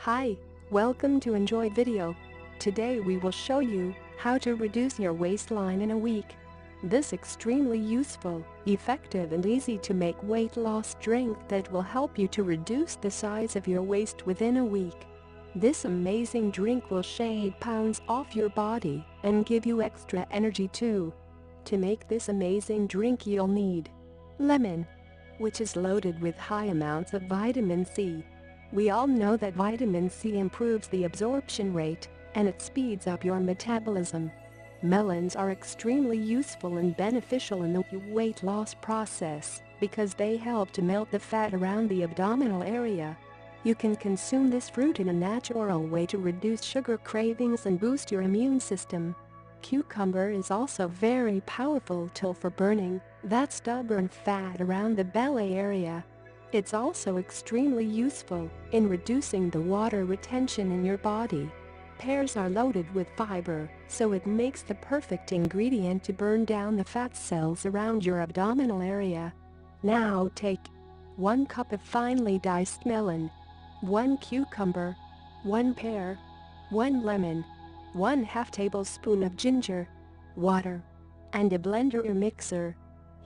Hi, welcome to Enjoy Video. Today we will show you how to reduce your waistline in a week. This extremely useful, effective and easy to make weight loss drink that will help you to reduce the size of your waist within a week. This amazing drink will shave pounds off your body and give you extra energy too. To make this amazing drink you'll need lemon, which is loaded with high amounts of vitamin C. We all know that vitamin C improves the absorption rate, and it speeds up your metabolism. Melons are extremely useful and beneficial in the weight loss process because they help to melt the fat around the abdominal area. You can consume this fruit in a natural way to reduce sugar cravings and boost your immune system. Cucumber is also very powerful tool for burning that stubborn fat around the belly area. It's also extremely useful in reducing the water retention in your body. Pears are loaded with fiber, so it makes the perfect ingredient to burn down the fat cells around your abdominal area. Now take 1 cup of finely diced melon, 1 cucumber, 1 pear, 1 lemon, 1/2 tablespoon of ginger, water, and a blender or mixer.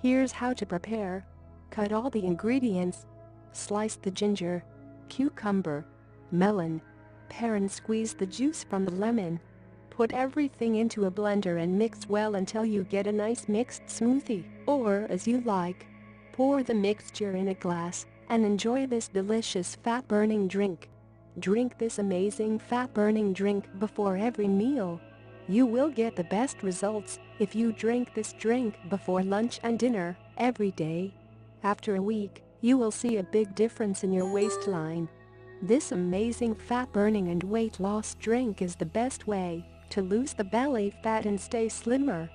Here's how to prepare. Cut all the ingredients. Slice the ginger, cucumber, melon, pear and squeeze the juice from the lemon. Put everything into a blender and mix well until you get a nice mixed smoothie, or as you like. Pour the mixture in a glass and enjoy this delicious fat-burning drink. Drink this amazing fat-burning drink before every meal. You will get the best results if you drink this drink before lunch and dinner every day. After a week, you will see a big difference in your waistline. This amazing fat-burning and weight loss drink is the best way to lose the belly fat and stay slimmer.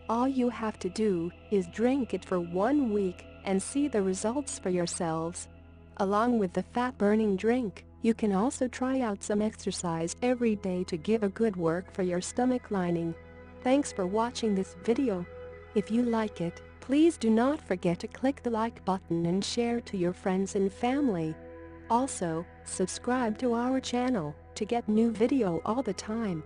All you have to do is drink it for 1 week and see the results for yourselves. Along with the fat-burning drink, you can also try out some exercise every day to give a good work for your stomach lining. Thanks for watching this video. If you like it, please do not forget to click the like button and share to your friends and family. Also, subscribe to our channel to get new video all the time.